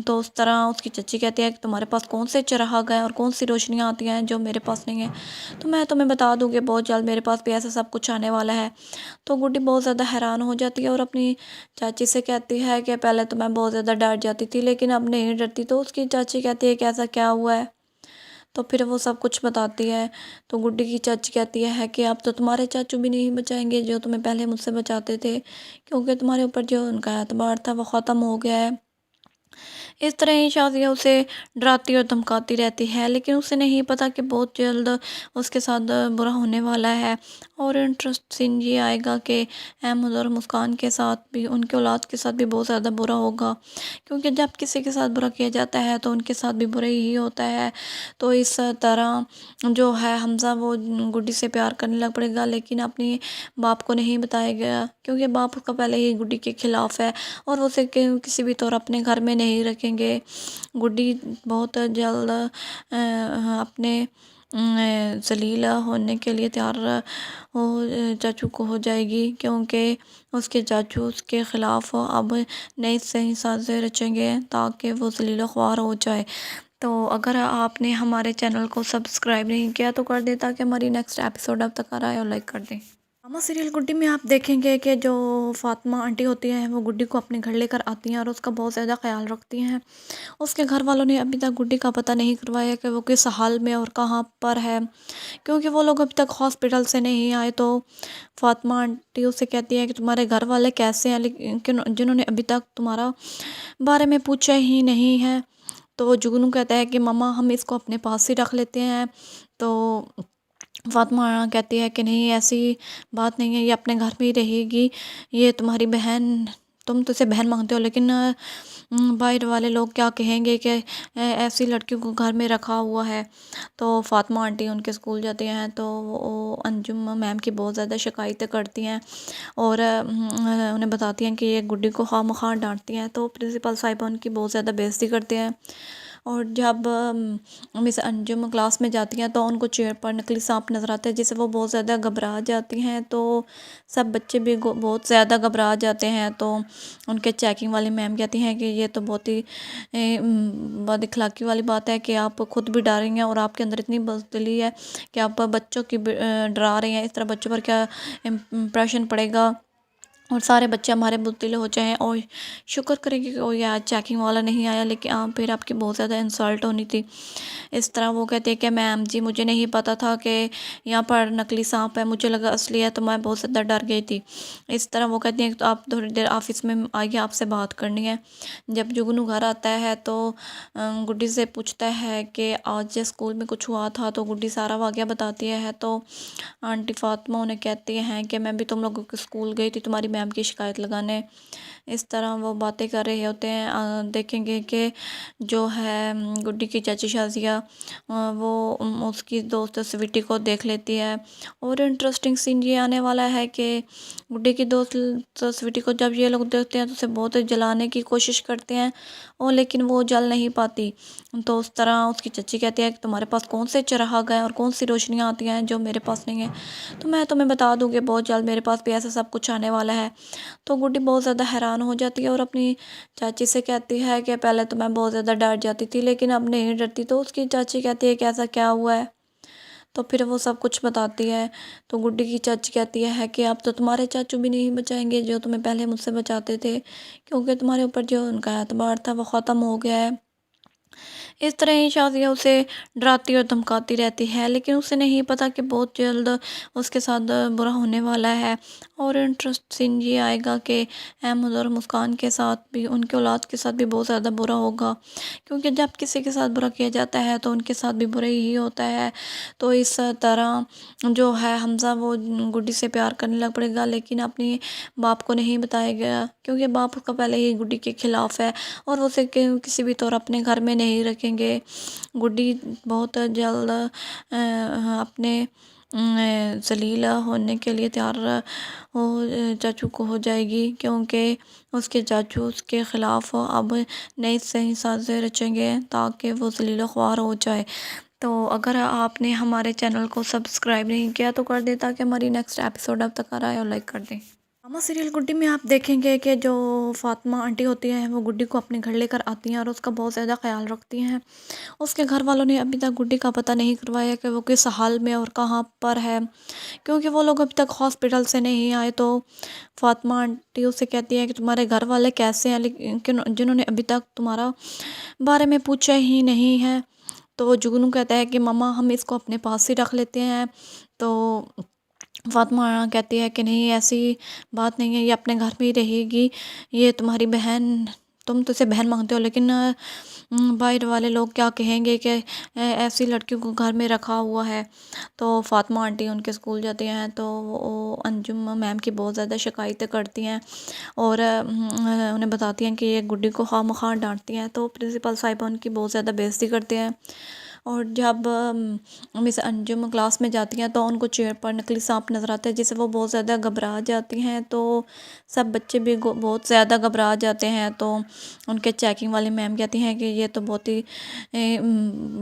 तो उस तरह उसकी चाची कहती है कि तुम्हारे पास कौन से चिराग हैं और कौन सी रोशनियाँ आती हैं जो मेरे पास नहीं है। तो मैं तुम्हें बता दूँगी बहुत जल्द मेरे पास भी ऐसा सब कुछ आने वाला है। तो गुड्डी बहुत ज़्यादा हैरान हो जाती है और अपनी चाची से कहती है कि पहले तो मैं बहुत ज़्यादा डर जाती थी लेकिन अब नहीं डरती। तो उसकी चाची कहती है कि ऐसा क्या हुआ है। तो फिर वो सब कुछ बताती है। तो गुड्डी की चाची कहती है कि अब तो तुम्हारे चाचू भी नहीं बचाएंगे जो तुम्हें पहले मुझसे बचाते थे, क्योंकि तुम्हारे ऊपर जो उनका एतबार था वो ख़त्म हो गया है। इस तरह ही शाजिया उसे डराती और धमकाती रहती है, लेकिन उसे नहीं पता कि बहुत जल्द उसके साथ बुरा होने वाला है। और इंटरेस्ट सीन ये आएगा कि अहमद और मुस्कान के साथ भी, उनके औलाद के साथ भी बहुत ज़्यादा बुरा होगा, क्योंकि जब किसी के साथ बुरा किया जाता है तो उनके साथ भी बुरा ही होता है। तो इस तरह जो है हमज़ा वो गुड्डी से प्यार करने लग पड़ेगा, लेकिन अपने बाप को नहीं बताएगा क्योंकि बाप उसका पहले ही गुड्डी के ख़िलाफ़ है और वो उसे किसी भी तौर अपने घर में नहीं रखेंगे। गुड्डी बहुत जल्द अपने जलील होने के लिए तैयार हो चाचू को हो जाएगी, क्योंकि उसके चाचू उसके ख़िलाफ़ अब नई सही साज़ें रचेंगे ताकि वो जलील ख्वार हो जाए। तो अगर आपने हमारे चैनल को सब्सक्राइब नहीं किया तो कर दें ताकि हमारी नेक्स्ट एपिसोड अब तक आ रहा है, और लाइक कर दें। ड्रामा सीरियल गुड्डी में आप देखेंगे कि जो फातिमा आंटी होती हैं वो गुड्डी को अपने घर लेकर आती हैं और उसका बहुत ज़्यादा ख्याल रखती हैं। उसके घर वालों ने अभी तक गुड्डी का पता नहीं करवाया कि वो किस हाल में और कहाँ पर है, क्योंकि वो लोग अभी तक हॉस्पिटल से नहीं आए। तो फातिमा आंटी उससे कहती है कि तुम्हारे घर वाले कैसे हैं, लेकिन जिन्होंने अभी तक तुम्हारा बारे में पूछा ही नहीं है। तो जुगनू कहता है कि मम्मा हम इसको अपने पास ही रख लेते हैं। तो फातिमा कहती है कि नहीं ऐसी बात नहीं है, ये अपने घर में ही रहेगी, ये तुम्हारी बहन, तुम तो इसे बहन मानते हो, लेकिन बाहर वाले लोग क्या कहेंगे कि ऐसी लड़कियों को घर में रखा हुआ है। तो फातिमा आंटी उनके स्कूल जाती हैं तो वो अंजुम मैम की बहुत ज़्यादा शिकायतें करती हैं और उन्हें बताती हैं कि ये गुड्डी को खामखा डांटती हैं। तो प्रिंसिपल साहिबा उनकी बहुत ज़्यादा बेइज्जती करते हैं। और जब मिस अंजुम क्लास में जाती हैं तो उनको चेयर पर नकली सांप नज़र आता है, जिससे वो बहुत ज़्यादा घबरा जाती हैं। तो सब बच्चे भी बहुत ज़्यादा घबरा जाते हैं। तो उनके चेकिंग वाली मैम कहती हैं कि ये तो बहुत ही बदअखलाक़ी वाली बात है कि आप खुद भी डर रही हैं और आपके अंदर इतनी बुज़दिली है कि आप बच्चों की डरा रही हैं। इस तरह बच्चों पर क्या इम्प्रेशन पड़ेगा और सारे बच्चे हमारे बुज़दिले हो जाएं। और शुक्र करेंगे कि कोई आज चेकिंग वाला नहीं आया, लेकिन फिर आपकी बहुत ज़्यादा इंसल्ट होनी थी। इस तरह वो कहते हैं कि मैम जी मुझे नहीं पता था कि यहाँ पर नकली सांप है, मुझे लगा असली है, तो मैं बहुत ज़्यादा डर गई थी। इस तरह वो कहती हैं कि तो आप थोड़ी देर ऑफिस में आइए, आपसे बात करनी है। जब जुगनू घर आता है तो गुड्डी से पूछता है कि आज स्कूल में कुछ हुआ था। तो गुड्डी सारा वाक़या बताती है। तो आंटी फातिमा उन्हें कहती हैं कि मैं भी तुम लोगों के स्कूल गई थी तुम्हारी मैम की शिकायत लगाने। इस तरह वो बातें कर रहे होते हैं। देखेंगे कि जो है गुड्डी की चाची शाजिया वो उसकी दोस्त स्वीटी को देख लेती है। और इंटरेस्टिंग सीन ये आने वाला है कि गुड्डी की दोस्त स्वीटी को जब ये लोग देखते हैं तो उसे बहुत जलाने की कोशिश करते हैं और लेकिन वो जल नहीं पाती। तो उस तरह उसकी चच्ची कहती है कि तुम्हारे पास कौन से चिराग हैं और कौन सी रोशनियाँ आती हैं जो मेरे पास नहीं है। तो मैं तुम्हें बता दूँगी बहुत जल्द मेरे पास भी ऐसा सब कुछ आने वाला है। तो गुड्डी बहुत ज़्यादा हैरान हो जाती है और अपनी चाची से कहती है कि पहले तो मैं बहुत ज़्यादा डर जाती थी लेकिन अब नहीं डरती। तो उसकी चाची कहती है कि ऐसा क्या हुआ है। तो फिर वो सब कुछ बताती है। तो गुड्डी की चाची कहती है कि अब तो तुम्हारे चाचू भी नहीं बचाएंगे जो तुम्हें पहले मुझसे बचाते थे, क्योंकि तुम्हारे ऊपर जो उनका एतबार था वो ख़त्म हो गया है। इस तरह ही शाजिया उसे डराती और धमकाती रहती है लेकिन उसे नहीं पता कि बहुत जल्द उसके साथ बुरा होने वाला है। और इंटरेस्ट सीन ये आएगा कि अहमद और मुस्कान के साथ भी, उनके औलाद के साथ भी बहुत ज़्यादा बुरा होगा, क्योंकि जब किसी के साथ बुरा किया जाता है तो उनके साथ भी बुरा ही होता है। तो इस तरह जो है हमज़ा वो गुड्डी से प्यार करने लग पड़ेगा लेकिन अपने बाप को नहीं बताएगा, क्योंकि बाप उसका पहले ही गुड्डी के ख़िलाफ़ है और वो उसे किसी भी तौर अपने घर में नहीं रखेंगे। गुड्डी बहुत जल्द अपने जलील होने के लिए तैयार हो चाचू को हो जाएगी, क्योंकि उसके चाचू उसके ख़िलाफ़ अब नई सही साज़ें रचेंगे ताकि वो जलील ख्वार हो जाए। तो अगर आपने हमारे चैनल को सब्सक्राइब नहीं किया तो कर दें ताकि हमारी नेक्स्ट एपिसोड अब तक आ रहा है, और लाइक कर दें। ड्रामा सीरियल गुड्डी में आप देखेंगे कि जो फातिमा आंटी होती हैं वो गुड्डी को अपने घर लेकर आती हैं और उसका बहुत ज़्यादा ख्याल रखती हैं। उसके घर वालों ने अभी तक गुड्डी का पता नहीं करवाया कि वो किस हाल में और कहाँ पर है, क्योंकि वो लोग अभी तक हॉस्पिटल से नहीं आए। तो फातिमा आंटी उससे कहती है कि तुम्हारे घर वाले कैसे हैं, लेकिन जिन्होंने अभी तक तुम्हारा बारे में पूछा ही नहीं है। तो जुगनू कहता है कि मम्मा हम इसको अपने पास ही रख लेते हैं। तो फातिमा कहती है कि नहीं, ऐसी बात नहीं है, ये अपने घर में ही रहेगी, ये तुम्हारी बहन, तुम तो इसे बहन मांगते हो लेकिन बाहर वाले लोग क्या कहेंगे कि ऐसी लड़की को घर में रखा हुआ है। तो फातिमा आंटी उनके स्कूल जाती हैं तो वो अंजुम मैम की बहुत ज़्यादा शिकायतें करती हैं और उन्हें बताती हैं कि ये गुड्डी को खामखा डांटती हैं। तो प्रिंसिपल साहिबा उनकी बहुत ज़्यादा बेइज्जती करते हैं। और जब मिस अंजुम क्लास में जाती हैं तो उनको चेयर पर नकली सांप नज़र आता है, जिससे वो बहुत ज़्यादा घबरा जाती हैं। तो सब बच्चे भी बहुत ज़्यादा घबरा जाते हैं। तो उनके चेकिंग वाली मैम कहती हैं कि ये तो बहुत ही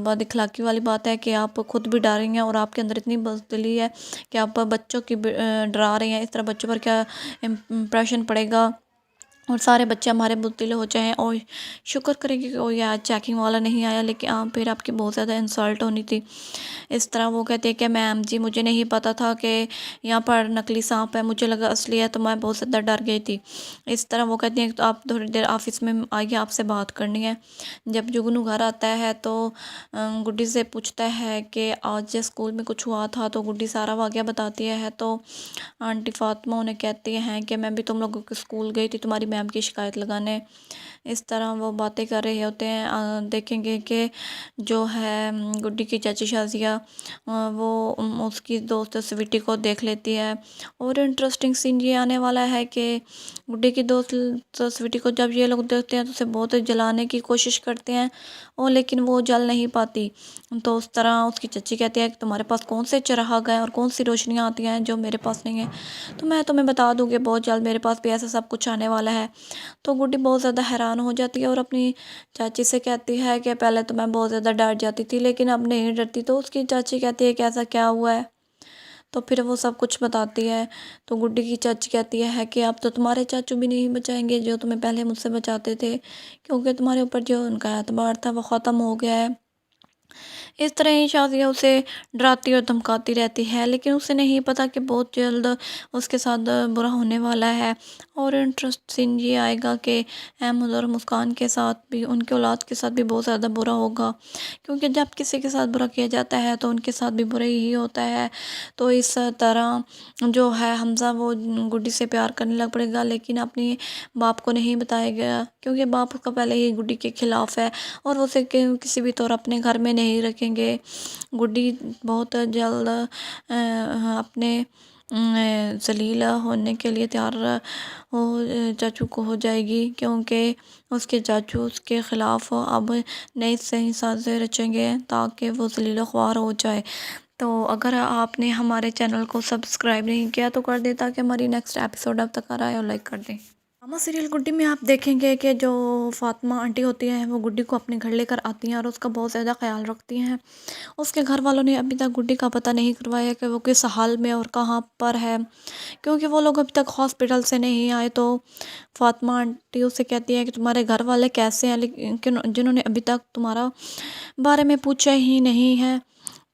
बदअखलाक़ी वाली बात है कि आप खुद भी डर रही हैं और आपके अंदर इतनी बुज़दिली है कि आप बच्चों की डरा रही हैं। इस तरह बच्चों पर क्या इम्प्रेशन पड़ेगा और सारे बच्चे हमारे बुज़दिल हो जाएं। और शुक्र करेंगे कि कोई आज चेकिंग वाला नहीं आया, लेकिन फिर आपकी बहुत ज़्यादा इंसल्ट होनी थी। इस तरह वो कहते हैं कि मैम जी मुझे नहीं पता था कि यहाँ पर नकली सांप है, मुझे लगा असली है, तो मैं बहुत ज़्यादा डर गई थी। इस तरह वो कहती हैं कि तो आप थोड़ी देर ऑफिस में आइए, आपसे बात करनी है। जब जुगनू घर आता है तो गुड्डी से पूछता है कि आज स्कूल में कुछ हुआ था। तो गुड्डी सारा वाक़या बताती है। तो आंटी फातिमा उन्हें कहती हैं कि मैं भी तुम लोगों के स्कूल गई थी तुम्हारी मैम की शिकायत लगाने। इस तरह वो बातें कर रहे होते हैं। देखेंगे कि जो है गुड्डी की चाची शाजिया वो उसकी दोस्त स्वीटी को देख लेती है। और इंटरेस्टिंग सीन ये आने वाला है कि गुड्डी की दोस्त स्वीटी को जब ये लोग देखते हैं तो उसे बहुत जलाने की कोशिश करते हैं और लेकिन वो जल नहीं पाती। तो उस तरह उसकी चच्ची कहती है कि तुम्हारे पास कौन से चिराग हैं और कौन सी रोशनियाँ आती हैं जो मेरे पास नहीं है। तो मैं तुम्हें बता दूँगी बहुत जल्द मेरे पास भी ऐसा सब कुछ आने वाला है। तो गुड्डी बहुत ज़्यादा हैरान हो जाती है और अपनी चाची से कहती है कि पहले तो मैं बहुत ज़्यादा डर जाती थी लेकिन अब नहीं डरती। तो उसकी चाची कहती है कि ऐसा क्या हुआ है। तो फिर वो सब कुछ बताती है। तो गुड्डी की चाची कहती है कि अब तो तुम्हारे चाचू भी नहीं बचाएंगे जो तुम्हें पहले मुझसे बचाते थे, क्योंकि तुम्हारे ऊपर जो उनका एतबार था वो ख़त्म हो गया है। इस तरह ही शाजिया उसे डराती और धमकाती रहती है लेकिन उसे नहीं पता कि बहुत जल्द उसके साथ बुरा होने वाला है। और इंटरेस्ट सीन ये आएगा कि अहमद और मुस्कान के साथ भी, उनके औलाद के साथ भी बहुत ज़्यादा बुरा होगा, क्योंकि जब किसी के साथ बुरा किया जाता है तो उनके साथ भी बुरा ही होता है। तो इस तरह जो है हमज़ा वो गुड्डी से प्यार करने लग पड़ेगा लेकिन अपने बाप को नहीं बताएगा, क्योंकि बाप उसका पहले ही गुड्डी के ख़िलाफ़ है और वो उसे किसी भी तौर अपने घर में नहीं रखेंगे। गुड्डी बहुत जल्द अपने जलील होने के लिए तैयार हो चाचू को हो जाएगी, क्योंकि उसके चाचू उसके ख़िलाफ़ अब नई सही साज़ें रचेंगे ताकि वो जलील ख्वार हो जाए। तो अगर आपने हमारे चैनल को सब्सक्राइब नहीं किया तो कर दें, ताकि हमारी नेक्स्ट एपिसोड अब तक आ रहा है, और लाइक कर दें। ड्रामा सीरियल गुड्डी में आप देखेंगे कि जो फातिमा आंटी होती हैं वो गुड्डी को अपने घर लेकर आती हैं और उसका बहुत ज़्यादा ख्याल रखती हैं। उसके घर वालों ने अभी तक गुड्डी का पता नहीं करवाया कि वो किस हाल में और कहाँ पर है, क्योंकि वो लोग अभी तक हॉस्पिटल से नहीं आए। तो फातिमा आंटी उससे कहती है कि तुम्हारे घर वाले कैसे हैं, लेकिन जिन्होंने अभी तक तुम्हारा बारे में पूछा ही नहीं है।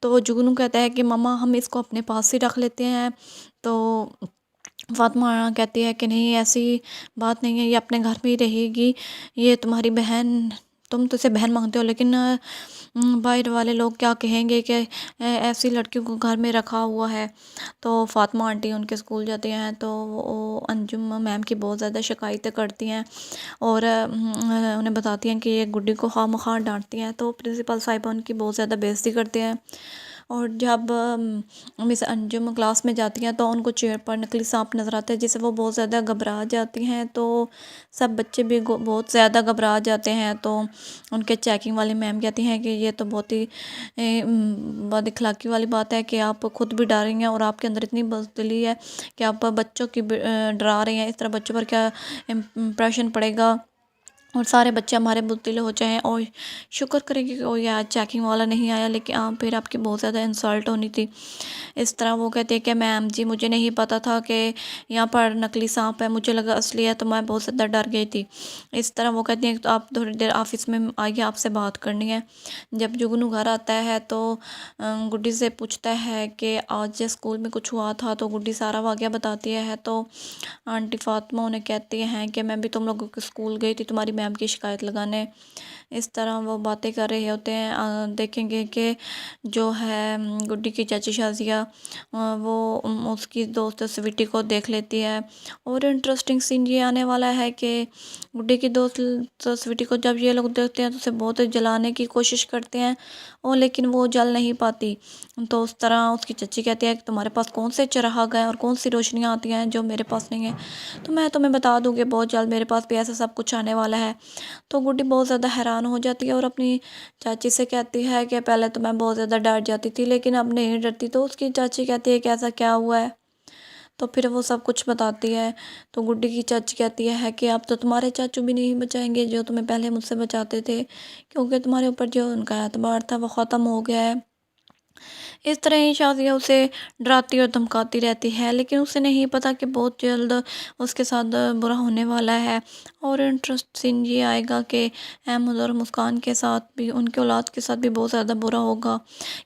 तो जुगनू कहता है कि मम्मा हम इसको अपने पास ही रख लेते हैं। तो फातिमा कहती है कि नहीं, ऐसी बात नहीं है, ये अपने घर में ही रहेगी, ये तुम्हारी बहन, तुम तो इसे बहन मांगते हो, लेकिन बाहर वाले लोग क्या कहेंगे कि ऐसी लड़की को घर में रखा हुआ है। तो फातिमा आंटी उनके स्कूल जाती हैं तो वो अंजुम मैम की बहुत ज़्यादा शिकायतें करती हैं और उन्हें बताती हैं कि ये गुड्डी को खामखा डांटती हैं। तो प्रिंसिपल साहिबा उनकी बहुत ज़्यादा बेइज्जती करते हैं। और जब मिस अंजुम क्लास में जाती हैं तो उनको चेयर पर नकली सांप नज़र आता है, जिससे वो बहुत ज़्यादा घबरा जाती हैं। तो सब बच्चे भी बहुत ज़्यादा घबरा जाते हैं। तो उनके चेकिंग वाली मैम कहती हैं कि ये तो बहुत ही बदअखलाक़ी वाली बात है कि आप खुद भी डर रही हैं और आपके अंदर इतनी बुज़दिली है कि आप बच्चों की डरा रही हैं। इस तरह बच्चों पर क्या इम्प्रेशन पड़ेगा और सारे बच्चे हमारे बुज़दिले हो जाएं। और शुक्र करेंगे कि कोई आज चेकिंग वाला नहीं आया, लेकिन फिर आपकी बहुत ज़्यादा इंसल्ट होनी थी। इस तरह वो कहते हैं कि मैम जी मुझे नहीं पता था कि यहाँ पर नकली सांप है, मुझे लगा असली है, तो मैं बहुत ज़्यादा डर गई थी। इस तरह वो कहती हैं कि तो आप थोड़ी देर ऑफिस में आइए, आपसे बात करनी है। जब जुगनू घर आता है तो गुड्डी से पूछता है कि आज स्कूल में कुछ हुआ था। तो गुड्डी सारा वाक़या बताती है। तो आंटी फातिमा उन्हें कहती हैं कि मैं भी तुम लोगों के स्कूल गई थी तुम्हारी मैम की शिकायत लगाने। इस तरह वो बातें कर रहे होते हैं। देखेंगे कि जो है गुड्डी की चाची शाजिया वो उसकी दोस्त स्वीटी को देख लेती है। और इंटरेस्टिंग सीन ये आने वाला है कि गुड्डी की दोस्त स्वीटी को जब ये लोग देखते हैं तो उसे बहुत जलाने की कोशिश करते हैं, और लेकिन वो जल नहीं पाती। तो उस तरह उसकी चाची कहती है कि तुम्हारे पास कौन से चिराग हैं और कौन सी रोशनियाँ आती हैं जो मेरे पास नहीं है। तो मैं तुम्हें बता दूँगी बहुत जल्द मेरे पास भी ऐसा सब कुछ आने वाला है। तो गुड्डी बहुत ज़्यादा हैरान हो जाती है और अपनी चाची से कहती है कि पहले तो मैं बहुत ज़्यादा डर जाती थी, लेकिन अब नहीं डरती। तो उसकी चाची कहती है कि ऐसा क्या हुआ है। तो फिर वो सब कुछ बताती है। तो गुड्डी की चाची कहती है कि अब तो तुम्हारे चाचू भी नहीं बचाएंगे जो तुम्हें पहले मुझसे बचाते थे, क्योंकि तुम्हारे ऊपर जो उनका एतबार था वो ख़त्म हो गया है। इस तरह ही शाजिया उसे डराती और धमकाती रहती है, लेकिन उसे नहीं पता कि बहुत जल्द उसके साथ बुरा होने वाला है। और इंटरेस्ट सीन ये आएगा कि अहमद और मुस्कान के साथ भी, उनके औलाद के साथ भी बहुत ज़्यादा बुरा होगा,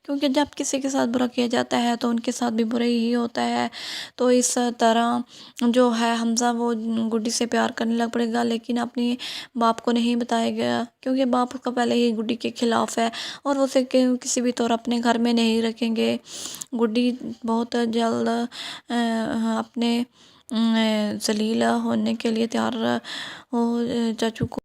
क्योंकि जब किसी के साथ बुरा किया जाता है तो उनके साथ भी बुरा ही होता है। तो इस तरह जो है हमज़ा वो गुड्डी से प्यार करने लग पड़ेगा, लेकिन अपने बाप को नहीं बताएगा, क्योंकि बाप उसका पहले ही गुड्डी के ख़िलाफ़ है और वो उसे किसी भी तौर अपने घर में नहीं रखेंगे। गुड्डी बहुत जल्द अपने जलील होने के लिए तैयार हो चाचू को